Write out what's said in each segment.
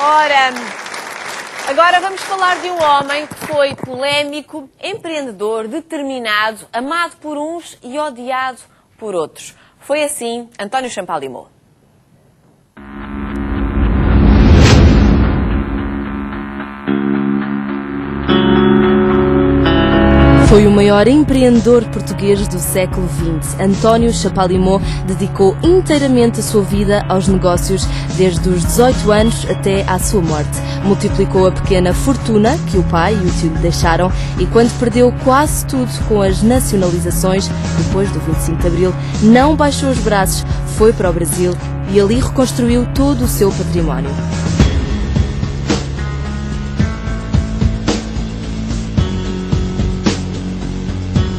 Ora, agora vamos falar de um homem que foi polémico, empreendedor, determinado, amado por uns e odiado por outros. Foi assim António Champalimau. Foi o maior empreendedor português do século XX. António Champalimau dedicou inteiramente a sua vida aos negócios, desde os 18 anos até à sua morte. Multiplicou a pequena fortuna que o pai e o tio lhe deixaram e, quando perdeu quase tudo com as nacionalizações, depois do 25 de Abril, não baixou os braços, foi para o Brasil e ali reconstruiu todo o seu património.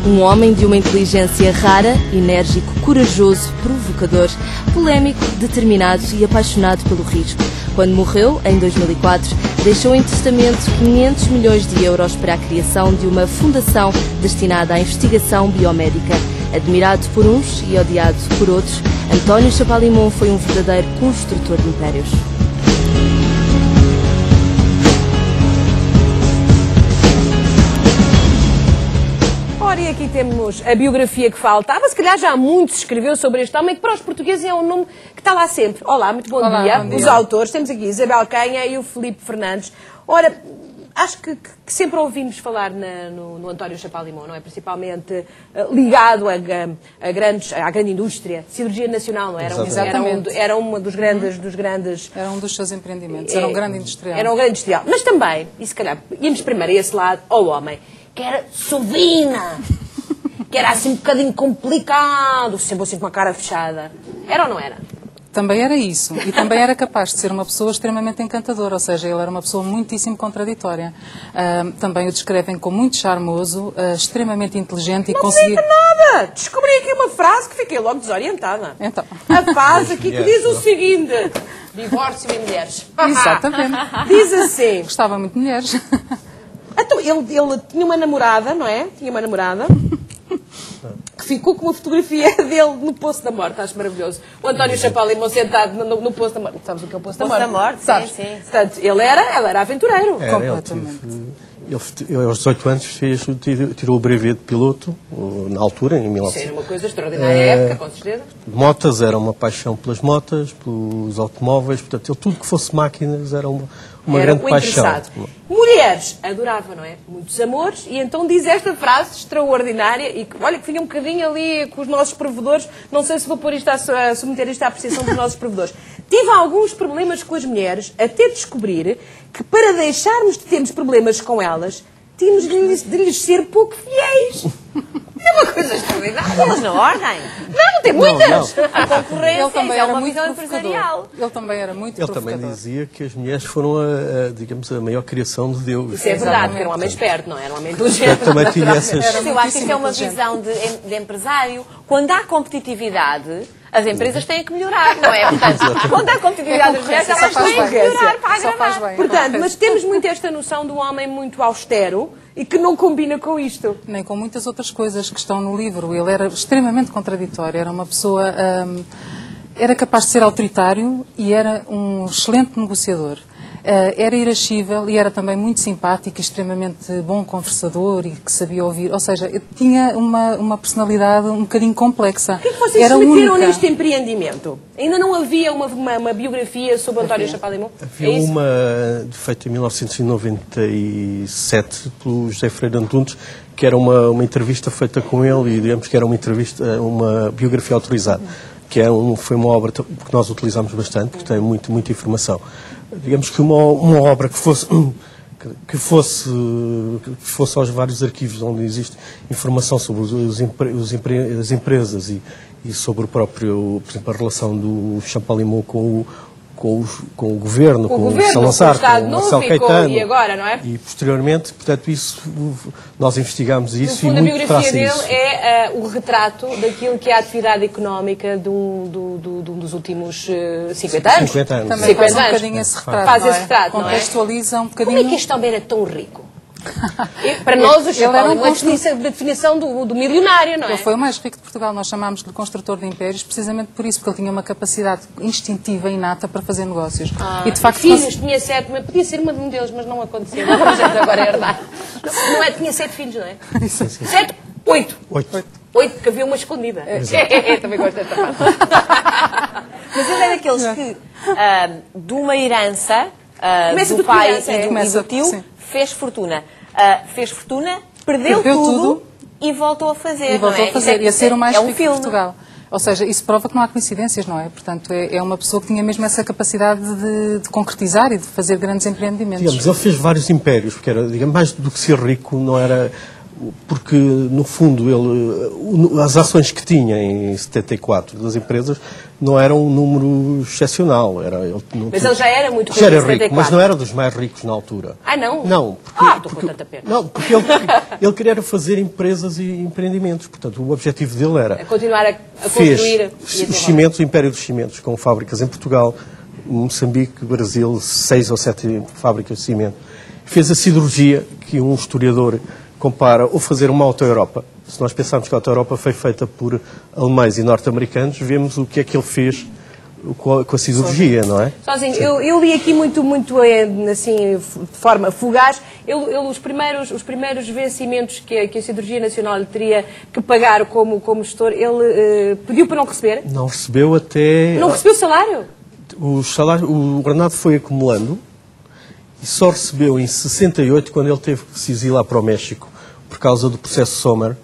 Um homem de uma inteligência rara, enérgico, corajoso, provocador, polémico, determinado e apaixonado pelo risco. Quando morreu, em 2004, deixou em testamento 500 milhões de euros para a criação de uma fundação destinada à investigação biomédica. Admirado por uns e odiado por outros, António Champalimau foi um verdadeiro construtor de impérios. E aqui temos a biografia que faltava. Se calhar já muito se escreveu sobre este homem, que para os portugueses é um nome que está lá sempre. Olá, muito bom dia. Bom dia. Os autores, temos aqui Isabel Canha e o Filipe Fernandes. Ora, acho que sempre ouvimos falar no António Champalimau, não é? Principalmente ligado à grande indústria, cirurgia nacional, não era? Era um dos grandes... Era um dos seus empreendimentos, era um grande industrial. Era um grande industrial. Mas também, e se calhar, íamos primeiro a esse lado, ao homem, que era sovina, que era assim um bocadinho complicado, sempre assim com uma cara fechada. Era ou não era? Também era isso. E também era capaz de ser uma pessoa extremamente encantadora, ou seja, ele era uma pessoa muitíssimo contraditória. Também o descrevem como muito charmoso, extremamente inteligente e conseguia... Não fica nada! Descobri aqui uma frase que fiquei logo desorientada. Então. A frase aqui que diz o seguinte: divórcio e mulheres. Exatamente. Diz assim... Gostava muito de mulheres. Então, ele tinha uma namorada, não é? Tinha uma namorada que ficou com uma fotografia dele no Poço da Morte. Acho maravilhoso. O António Champalimau sentado no Poço da Morte. Sabes o que é o Poço da Morte? Poço da Morte, sabes? sim. Portanto, ele era aventureiro. Completamente. Ele aos 18 anos tirou o brevet de piloto, na altura, em 1900. Isso era uma coisa extraordinária à época, com certeza. Motas, era uma paixão pelas motas, pelos automóveis, portanto, ele, tudo que fosse máquinas era uma grande paixão. Mulheres, adorava, não é? Muitos amores, e então diz esta frase extraordinária, e que, olha, que fica um bocadinho ali com os nossos provedores, não sei se vou pôr isto a submeter isto à apreciação dos nossos provedores. Tive alguns problemas com as mulheres, até descobrir que para deixarmos de termos problemas com elas, tínhamos de lhes ser pouco fiéis. É uma coisa extraordinária. Mas na ordem? Não, tem muitas. Não. A concorrência, Ele também é era uma muito visão provocador. empresarial. Ele também era muito Ele provocador. também dizia que as mulheres foram, digamos, a maior criação de Deus. Isso é verdade, porque era um homem esperto, não era um homem inteligente. Também tinha essas... Mas eu acho que isso é uma visão de empresário. Quando há competitividade, as empresas têm que melhorar, não é? Portanto, quando há competitividade, as mulheres elas têm que melhorar para Só faz agradar. bem. Portanto, mas temos muito esta noção de um homem muito austero e que não combina com isto. Nem com muitas outras coisas que estão no livro. Ele era extremamente contraditório, era uma pessoa... era capaz de ser autoritário e era um excelente negociador. Era irascível e era também muito simpático e extremamente bom conversador e que sabia ouvir. Ou seja, tinha uma personalidade um bocadinho complexa. O que é que vocês era se meteram única. neste empreendimento? Ainda não havia uma biografia sobre António Champalimau? Havia uma feita em 1997 pelo José Freire Antunes, que era uma entrevista feita com ele e digamos que era uma biografia autorizada, que foi uma obra que nós utilizamos bastante, porque tem muita informação. Digamos que uma obra que fosse aos vários arquivos onde existe informação sobre as empresas e sobre por exemplo, a relação do Champalimau com o governo, com o Salazar, com o Marcelo Caetano. E agora, não é? E posteriormente, portanto, isso nós investigámos isso. No fundo, e muito a biografia dele isso. é o retrato daquilo que é a atividade económica de um dos últimos 50 anos. 50 anos. Também 50 faz um anos. bocadinho esse retrato, Faz não é? esse retrato, não é? Contextualiza um bocadinho... Como é que este homem era tão rico? Para nós, o Ele era Chapolin é a definição do milionário, não é? Ele foi o mais rico de Portugal. Nós chamámos-lhe construtor de impérios precisamente por isso, porque ele tinha uma capacidade instintiva e inata para fazer negócios. E de facto, filhos, tinha 7, mas podia ser um deles, mas não aconteceu. Não, agora é herdar. Não é, tinha 7 filhos, não é? 7, 8. 8, porque havia uma escondida. Também gosto desta parte. Mas ele é daqueles que, de uma herança do pai e do tio, fez fortuna. Perdeu tudo e voltou a fazer. E voltou a fazer, e a ser o mais rico de filme. Portugal. Ou seja, isso prova que não há coincidências, não é? Portanto, é uma pessoa que tinha mesmo essa capacidade de concretizar e de fazer grandes empreendimentos. Digamos, ele fez vários impérios, porque era, digamos, mais do que ser rico, não era... Porque, no fundo, as ações que tinha em 74 das empresas não eram um número excepcional. Mas ele já era muito rico já em era 74. rico, mas não era dos mais ricos na altura. Ah, não? Não. Estou com tanta pena. Não, porque ele queria fazer empresas e empreendimentos. Portanto, o objetivo dele era... continuar a construir. Fez os cimentos, o Império dos Cimentos, com fábricas em Portugal, Moçambique, Brasil, 6 ou 7 fábricas de cimento. Fez a siderurgia, que um historiador compara ou fazer uma auto-Europa. Se nós pensarmos que a auto-Europa foi feita por alemães e norte-americanos, vemos o que é que ele fez com a siderurgia, não é? Sozinho, eu li aqui muito assim, de forma fugaz, os primeiros vencimentos que a Siderurgia Nacional lhe teria que pagar como gestor, ele pediu para não receber? Não recebeu até... Não recebeu o salário? O ordenado foi acumulando e só recebeu em 68, quando ele teve que se exilar para o México, por causa do processo Sommer.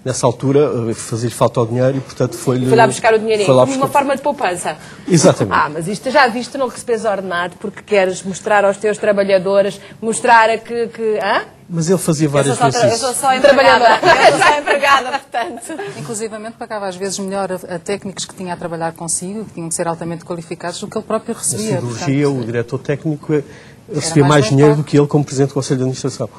Nessa altura, fazia-lhe falta o dinheiro e, portanto, foi lá buscar o dinheirinho, como uma forma de poupança. Exatamente. Mas isto já viste, não recebes ordenado porque queres mostrar aos teus trabalhadores, mostrar que Mas ele fazia várias vezes Eu isso. sou só empregada, portanto. Inclusivamente pagava às vezes melhor a técnicos que tinha a trabalhar consigo, que tinham que ser altamente qualificados, do que ele próprio Na recebia. cirurgia, o diretor técnico recebia mais dinheiro do que ele como Presidente do Conselho de Administração.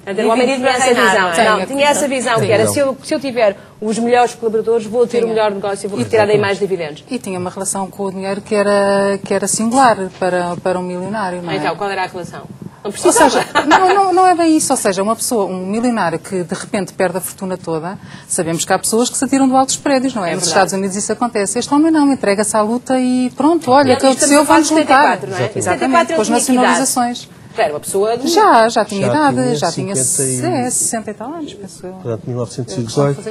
O homem tinha essa visão. Tinha essa visão, que era, se eu tiver os melhores colaboradores, vou ter o melhor negócio e vou retirar daí mais dividendos. E tinha uma relação com o dinheiro que era singular para um milionário, não é? Então, qual era a relação? Não Ou precisava. seja, não é bem isso. Ou seja, uma pessoa, um milionário que de repente perde a fortuna toda, sabemos que há pessoas que se atiram do alto dos prédios, não é? Nos Estados Unidos isso acontece. Este homem não, entrega-se à luta e pronto, olha, que aconteceu, vamos lutar. Exatamente, com as nacionalizações. Era uma pessoa de... Já tinha idade, já tinha 50 60 e tal anos, penso eu. Portanto, 1918.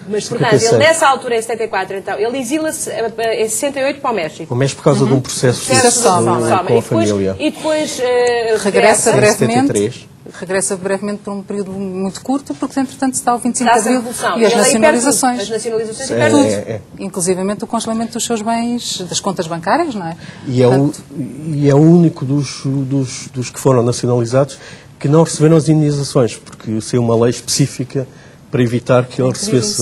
Mas, portanto, ele nessa altura, em 74, então, ele exila-se em 68 para o México. O México por causa de um processo com a família. E depois regressa brevemente. 73. Regressa brevemente por um período muito curto, porque entretanto se dá o 25 de Dá-se a Abril Revolução. e as Ele aí nacionalizações. As nacionalizações e perde tudo. Inclusivamente o congelamento dos seus bens, das contas bancárias, não é? E é o único dos que foram nacionalizados que não receberam as indenizações, porque saiu uma lei específica para evitar que ele recebesse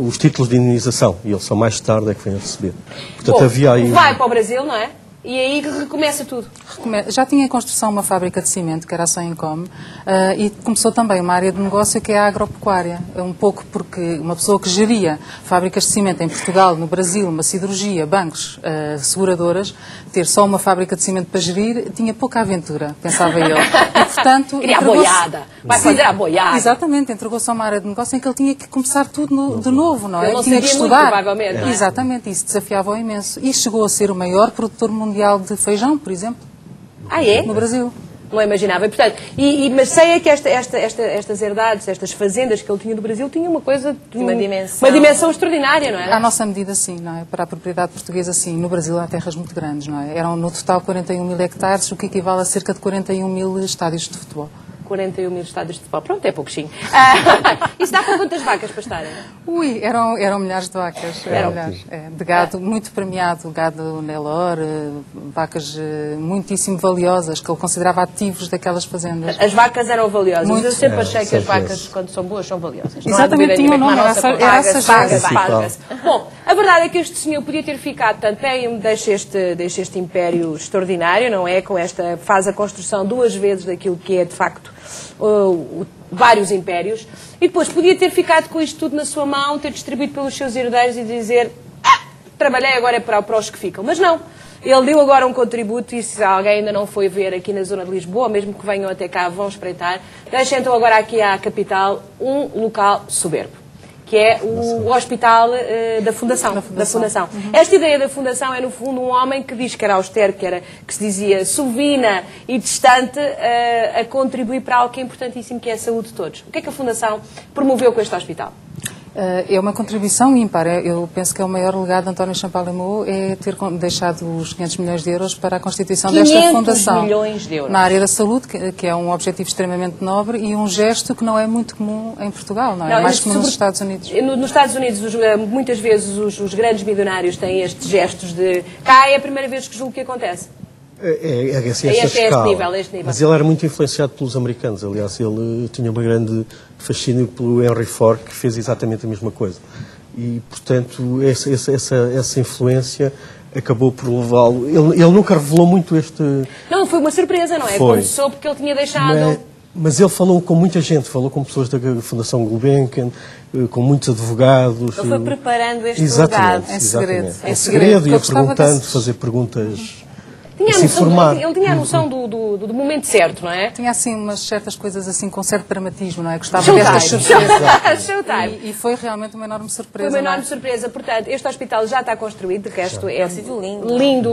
os títulos de indenização. E ele só mais tarde é que veio a receber. Portanto, havia aí... Vai para o Brasil, não é? E aí recomeça tudo. Já tinha em construção uma fábrica de cimento, que era a Soincom, e começou também uma área de negócio que é a agropecuária. Um pouco porque uma pessoa que geria fábricas de cimento em Portugal, no Brasil, uma siderurgia, bancos, seguradoras, ter só uma fábrica de cimento para gerir, tinha pouca aventura, pensava ele. E, portanto, queria a boiada. Vai fazer a boiada. Exatamente, entregou-se a uma área de negócio em que ele tinha que começar tudo de novo, não é? Ele não tinha que sabia estudar. muito, provavelmente, não é? Exatamente, isso desafiava-o imenso. E chegou a ser o maior produtor mundial de feijão, por exemplo. É? No Brasil. Não imaginava. E, portanto, mas sei é que estas herdades, estas fazendas que ele tinha no Brasil, tinham uma coisa... Uma dimensão. Uma dimensão extraordinária, não é? À nossa medida, sim, não é? Para a propriedade portuguesa, sim. No Brasil há terras muito grandes, não é? Eram no total 41 mil hectares, o que equivale a cerca de 41 mil estádios de futebol. 41 mil estádios de futebol. Pronto, é pouquinho. Isso dá para quantas vacas para estarem? Ui, eram milhares de vacas. Milhares, de gado muito premiado, gado Nelor, vacas muitíssimo valiosas, que ele considerava ativos daquelas fazendas. As vacas eram valiosas. Muito. Eu sempre achei que as vacas, quando são boas, são valiosas. Exatamente, tinha um nome, pagas. Bom, a verdade é que este senhor podia ter ficado, tanto bem, deixa este império extraordinário, não é? Faz a construção 2 vezes daquilo que é, de facto, vários impérios, e depois podia ter ficado com isto tudo na sua mão, ter distribuído pelos seus herdeiros e dizer trabalhei, agora é para os que ficam. Mas não. Ele deu agora um contributo e se alguém ainda não foi ver aqui na zona de Lisboa, mesmo que venham até cá, vão espreitar. Deixa então agora aqui à capital um local soberbo, que é o hospital da Fundação. Esta ideia da Fundação é, no fundo, um homem que diz que era austero, que se dizia sovina e distante, a contribuir para algo que é importantíssimo, que é a saúde de todos. O que é que a Fundação promoveu com este hospital? É uma contribuição ímpar. Eu penso que é o maior legado de António Champalimau é ter deixado os 500 milhões de euros para a constituição desta fundação. 500 milhões de euros. Na área da saúde, que é um objetivo extremamente nobre e um gesto que não é muito comum em Portugal, não é? Não, mais comum nos Estados Unidos. Nos Estados Unidos, muitas vezes, os grandes milionários têm estes gestos de... Cá é a primeira vez que julgo que acontece. Assim, este nível. Mas ele era muito influenciado pelos americanos. Aliás, ele tinha uma grande fascínio pelo Henry Ford, que fez exatamente a mesma coisa. E, portanto, essa influência acabou por levá-lo... Ele nunca revelou muito este... Não, foi uma surpresa, não é? Quando soube que ele tinha deixado... Mas ele falou com muita gente, falou com pessoas da Fundação Gulbenkian, com muitos advogados. Ele foi preparando este legado. Em segredo. Em segredo, ia perguntando, fazer perguntas... Ele tinha a noção do momento certo, não é? Tinha, assim, umas certas coisas assim com certo dramatismo, não é? Gostava destas surpresas. Showtime. E foi realmente uma enorme surpresa. Foi uma enorme surpresa. Portanto, este hospital já está construído, de resto é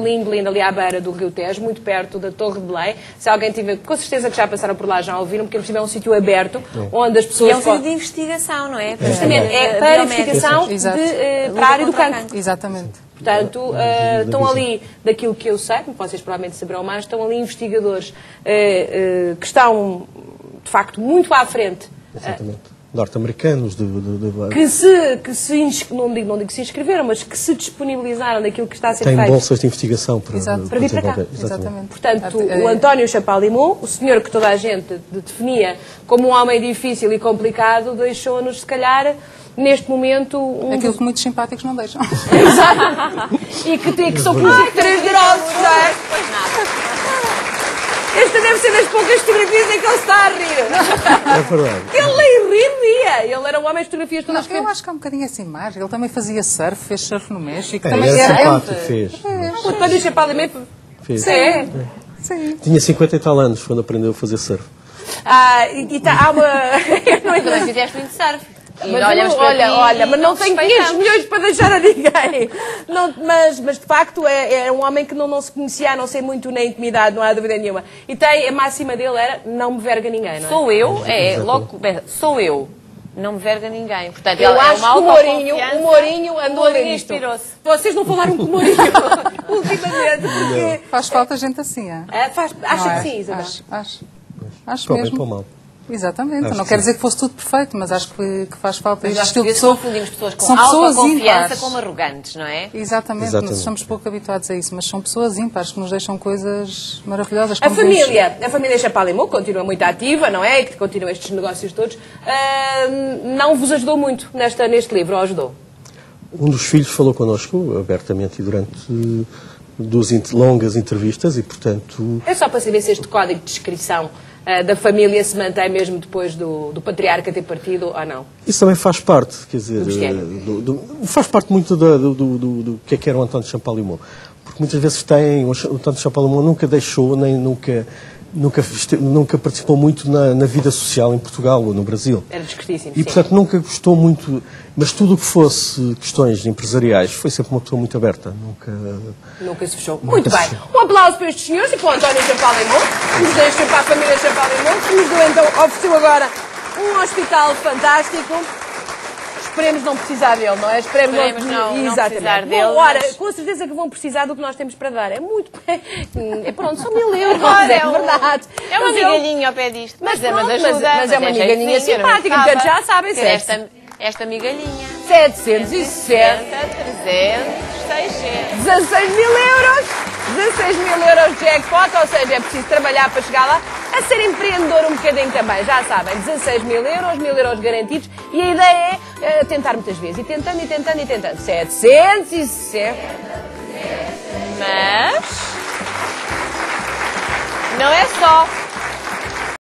lindo, ali à beira do Rio Tejo, muito perto da Torre de Belém. Se alguém tiver, com certeza que já passaram por lá, já ouviram, porque é um sítio aberto, onde as pessoas... E é um sítio de investigação, não é? Justamente, é para a investigação para a área do cancro. Exatamente. Portanto, estão ali, daquilo que eu sei, vocês provavelmente saberão mais, estão ali investigadores que estão, de facto, muito à frente. Exatamente. Norte-americanos, não digo que se inscreveram, mas que se disponibilizaram daquilo que está a ser feito. Tem bolsas de investigação para vir para cá. Exatamente. Portanto, o António Champalimau, o senhor que toda a gente definia como um homem difícil e complicado, deixou-nos, se calhar, neste momento... Aquilo que muitos simpáticos não deixam. Exato. E que são três grossos, não é? Pois nada. Esta deve ser das poucas fotografias em que ele está a rir. É verdade. Ele nem ria. Ele era um homem de fotografias todas. Eu acho que há um bocadinho essa imagem. Ele também fazia surf, fez surf no México. Também era simpático, fez. O António Champalimau fez. Sim. Tinha 50 e tal anos quando aprendeu a fazer surf. Há uma... Também fizeste muito surf. Mas não tenho 500 milhões para deixar a ninguém. Mas de facto é um homem que não se conhecia, a não ser muito na intimidade, não há dúvida nenhuma. E a máxima dele era: não me verga ninguém, não é? Sou eu. Não me verga ninguém. Portanto, eu acho que o Mourinho andou a ler isto. Vocês não falaram com o Mourinho ultimamente. Porque... Faz falta gente assim, Acha que sim, Isabel? Acho mesmo. Para mal. Exatamente, não quer dizer que fosse tudo perfeito, mas acho que faz falta este estilo de pessoa. Confundimos pessoas com autoconfiança como arrogantes, não é? Exatamente, nós estamos pouco habituados a isso, mas são pessoas ímpares que nos deixam coisas maravilhosas. A família Champalimau continua muito ativa, não é? E que continua estes negócios todos. Não vos ajudou muito neste livro, ou ajudou? Um dos filhos falou connosco abertamente e durante 2 longas entrevistas e, portanto... É só para saber se este código de descrição da família se mantém mesmo depois do patriarca ter partido ou não? Isso também faz parte, quer dizer, faz parte muito do que era o António Champalimau. Porque muitas vezes o António Champalimau nunca deixou, nem nunca participou muito na vida social em Portugal ou no Brasil. Era discretíssimo, e, portanto, nunca gostou muito, mas tudo o que fosse questões empresariais foi sempre uma pessoa muito aberta. Nunca se fechou. Muito bem. Um aplauso para estes senhores e para o António Champalimau, que nos deixa para a família Champalimau, que nos deu, então, ofereceu agora um hospital fantástico. Esperemos não precisar dele, não é? Esperemos não precisar dele. Bom, ora, com certeza que vão precisar do que nós temos para dar. É muito... pronto, são 1000 euros, é verdade. É uma migalhinha ao pé disto. Mas é uma migalhinha simpática, portanto já sabem, certo? Esta migalhinha. 760, 300, 600. 16 mil euros! 16 mil euros de jackpot, ou seja, é preciso trabalhar para chegar lá, a ser empreendedor um bocadinho também, já sabem, 16 mil euros, 1000 euros garantidos, e a ideia é tentar muitas vezes, e tentando. 760. Mas não é só.